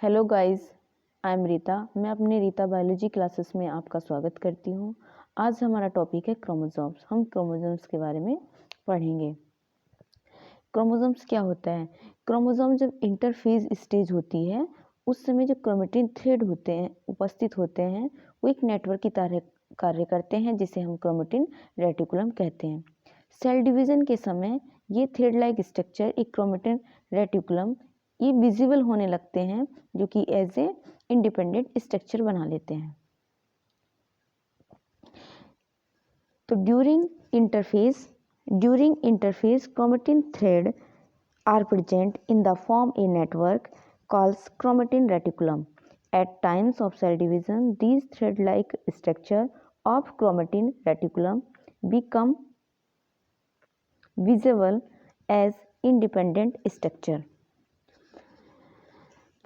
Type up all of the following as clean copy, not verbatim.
Hello guys, I am Rita. मैं अपने Rita biology classes में आपका स्वागत करती हूँ। आज हमारा टॉपिक है क्रोमोसोम्स। हम क्रोमोसोम्स के बारे में पढ़ेंगे। क्रोमोसोम्स क्या होता है? क्रोमोसोम जब इंटरफेज स्टेज होती है उस समय जो क्रोमेटिन थ्रेड होते हैं उपस्थित होते हैं वो एक नेटवर्क की तरह कार्य करते हैं जिसे हम क्रोमेटिन रेटिकुलम कहते हैं। सेल डिवीजन के समय ये थ्रेड लाइक स्ट्रक्चर एक क्रोमेटिन रेटिकुलम ये विजिबल होने लगते हैं जो कि एज ए इंडिपेंडेंट स्ट्रक्चर बना लेते हैं। तो during interphase chromatin thread are present in the form a network called chromatin reticulum. At times of cell division, these thread-like structure of chromatin reticulum become visible as independent structure.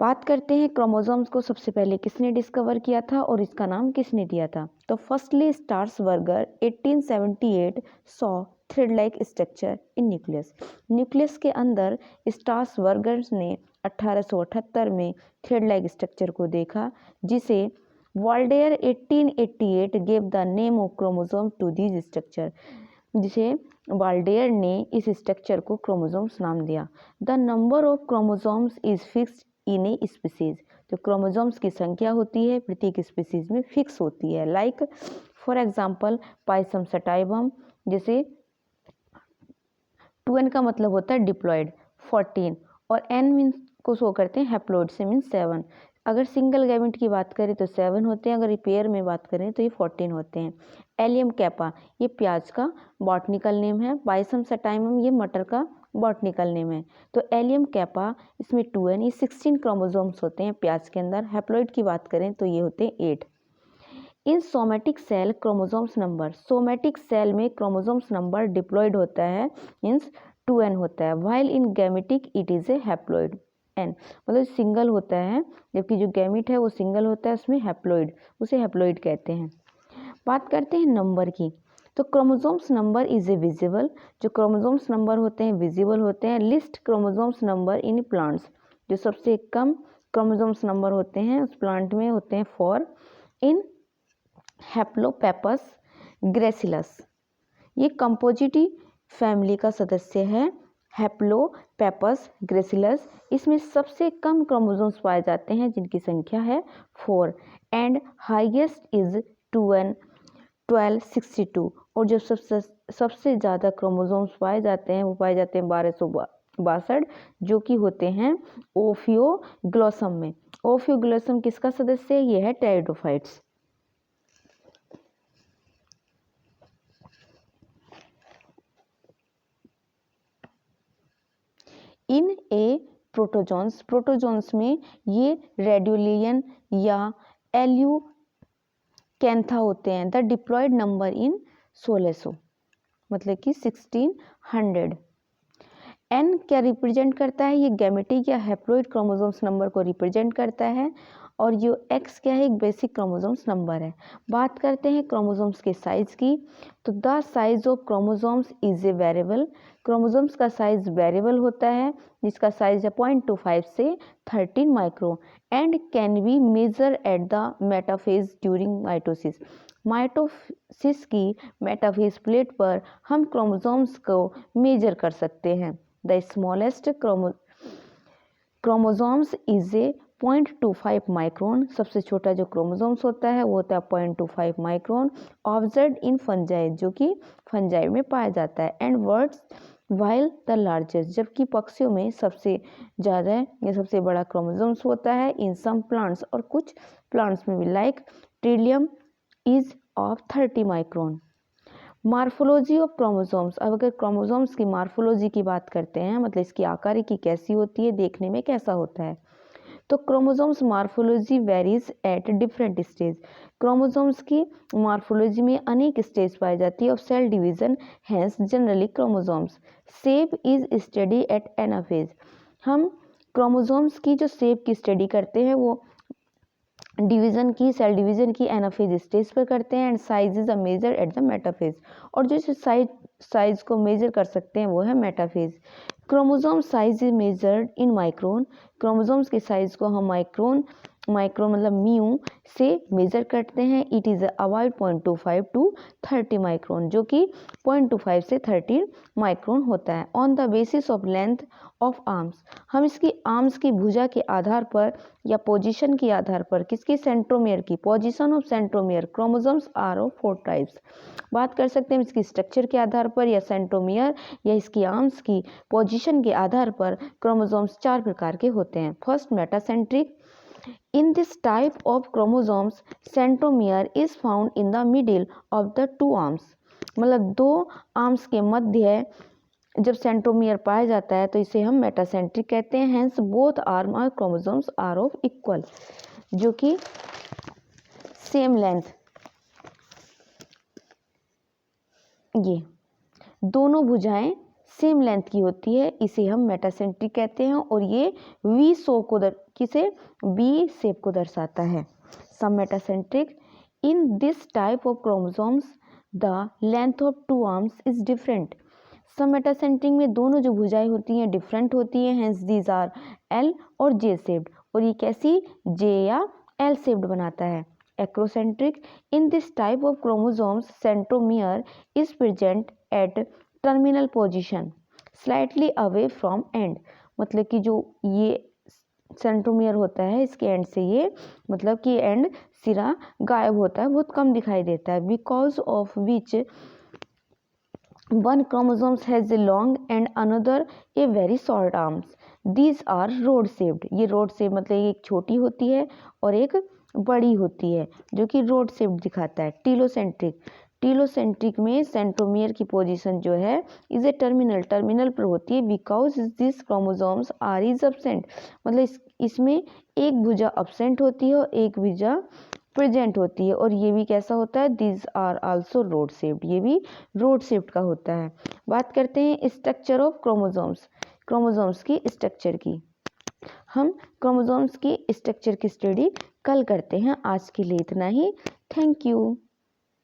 बात करते हैं chromosomes को सबसे पहले किसने discover किया था और इसका नाम किसने दिया था। तो firstly Strasburger 1878 saw thread like structure in nucleus. Nucleus के अंदर स्टार्सबर्गर ने 1878 में थ्रेड लाइक स्ट्रक्चर को देखा जिसे Waldeyer 1888 gave the name of chromosome to this structure, जिसे वाल्डेयर ने इस स्ट्रक्चर को क्रोमोसोम्स नाम दिया। The number of chromosomes is fixed in a species. जो क्रोमोसोम्स की संख्या होती है प्रत्येक स्पीसीज में फिक्स होती है। Like for example Pisum sativum, जैसे 2n का मतलब होता है डिप्लॉयड 14 और n मीन्स को शो करते हैं हैप्लॉइड से मीन्स 7। अगर सिंगल गैमेट की बात करें तो 7 होते हैं, अगर पेयर में बात करें तो ये 14 होते हैं। एलियम कैपा ये प्याज का बॉटनिकल नेम है। पाइसम सटाइवम ये मटर का बॉटनिकल नेम है। तो एलियम कैपा इसमें 2n ये 16 क्रोमोसोम्स होते हैं प्याज के अंदर। हैप्लॉइड की बात करें तो ये होते हैं 8। In somatic cell chromosomes number, somatic cell में क्रोमोसोम्स नंबर डिप्लॉयड होता है मीन्स 2n होता है। While in gametic it is a haploid n, मतलब सिंगल होता है, जबकि जो गैमेट है वो सिंगल होता है उसमें हैप्लॉइड, उसे हैप्लॉइड कहते हैं। बात करते हैं नंबर की। तो chromosomes number is a visible, जो क्रोमोसोम्स नंबर होते हैं विजिबल होते हैं। List chromosomes number in plants, जो सबसे कम क्रोमोसोम्स नंबर होते हैं उस प्लांट में होते हैं 4। इन हैप्लोपेपस ग्रेसिलस, ये कंपोजिटी फैमिली का सदस्य है। हैप्लोपेपस ग्रेसिलस, इसमें सबसे कम क्रोमोसोम्स पाए जाते हैं जिनकी संख्या है 4 एंड हाईएस्ट इज 1262, और जो सबसे ज़्यादा क्रोमोसोम्स पाए जाते हैं वो पाए जाते हैं 1262 जो कि होते हैं ओफियोग्लोसम में। ओफियोग्लोसम किसका सदस्य है? ये है टेरिडोफाइट्स। इन ए प्रोटोजोन्स, प्रोटोजोन्स में ये रेडुलियन या एल्यूकैंथा होते हैं। द डिप्लॉयड नंबर इन 1600 मतलब कि 1600। एन क्या रिप्रेजेंट करता है? ये गैमेटिक या हैप्लॉइड क्रोमोसोम्स नंबर को रिप्रेजेंट करता है, और जो एक्स क्या है? एक बेसिक क्रोमोसोम्स नंबर है। बात करते हैं क्रोमोसोम्स के साइज की। तो the size of chromosomes is a variable, chromosomes का साइज वेरिएबल होता है जिसका साइज है 0.25 से 13 micro and can be measure at the metaphase during mitosis. Mitosis की मेटाफेज प्लेट पर हम क्रोमोसोम्स को मेजर कर सकते हैं। The smallest chromosomes is a 0.25 micron, सबसे छोटा जो क्रोमोसोम्स होता है वो होता है 0.25 माइक्रोन। ऑब्जर्व्ड इन फंजाई, जो कि फंजाई में पाया जाता है। And words while the largest, जबकि पक्षियों में सबसे ज़्यादा या सबसे बड़ा क्रोमोसोम्स होता है इन सम प्लांट्स, और कुछ प्लांट्स में भी। Like Trillium is of 30 micron. Morphology of chromosomes, अब अगर क्रोमोसोम्स की मार्फोलॉजी की बात करते हैं मतलब इसकी आकारिकी कैसी होती है, देखने में कैसा होता है, तो chromosomes morphology varies at different stage. Chromosomes की मार्फोलॉजी में अनेक स्टेज पाई जाती है of cell division, hence generally chromosomes shape is study at anaphase. हम क्रोमोसोम्स की जो शेप की स्टडी करते हैं वो डिवीजन की, सेल डिवीजन की एनाफेज स्टेज पर करते हैं। And size is a measure at the metaphase, और जो साइज को मेजर कर सकते हैं वो है metaphase. Chromosome size is measured in micron. Chromosomes के साइज को हम माइक्रोन मतलब म्यू से मेजर करते हैं। It is about 0.25 to 30 micron, जो कि 0.25 से 30 माइक्रोन होता है। On the basis of length of arms, हम इसकी आर्म्स की भुजा के आधार पर या पोजीशन के आधार पर, किसकी, सेंट्रोमियर की, position of centromere, chromosomes are of 4 types. बात कर सकते हैं इसकी स्ट्रक्चर के आधार पर या सेंट्रोमियर या इसकी आर्म्स की पोजीशन के आधार पर क्रोमोसोम्स 4 प्रकार के होते हैं। First, metacentric. In this type of chromosomes, centromere is found in the middle of the two arms. मतलब दो आर्म्स के मध्य जब सेंट्रोमियर पाया जाता है तो इसे हम मेटासेंट्रिक कहते हैं। हेंस बोथ आर्म और क्रोमोसोम्स आर ऑफ इक्वल, जो कि सेम लेंथ, ये दोनों भुजाएं सेम लेंथ की होती है, इसे हम मेटासेंट्रिक कहते हैं। और ये वी शेप को किसे, बी शेप को दर्शाता है। Submetacentric. In this type of chromosomes the length of two arms is different. Submetacentric में दोनों जो भुजाएं होती हैं डिफरेंट होती हैं। हेंस दीज आर एल और जे शेप्ड, और ये कैसी, जे या एल शेप्ड बनाता है। Acrocentric. In this type of chromosomes centromere is present at terminal position slightly away from and. मतलब कि जो ये सेंट्रोमियर होता है इसके एंड से ये, मतलब कि एंड सिरा गायब होता है, बहुत कम दिखाई देता है। Because of which one chromosomes has a long and another a very short arms. These are rod shaped. ये rod shape मतलब एक छोटी होती है और एक बड़ी होती है, जो कि रोड शेप दिखाता है। टीलोसेंट्रिक। टीलोसेंट्रिक में सेंट्रोमियर की पोजीशन जो है इज ए टर्मिनल पर होती है। Because this chromosomes are is absent, मतलब इसमें एक भुजा एब्सेंट होती है और एक भुजा प्रेजेंट होती है। और ये भी कैसा होता है, this are also rod shaped, ये भी रोड शेप्ड का होता है। बात करते हैं स्ट्रक्चर ऑफ क्रोमोसोम्स, क्रोमोसोम्स की स्ट्रक्चर की। हम क्रोमोसोम्स की स्ट्रक्चर की स्टडी कल करते हैं। आज के लिए इतना ही। Thank you.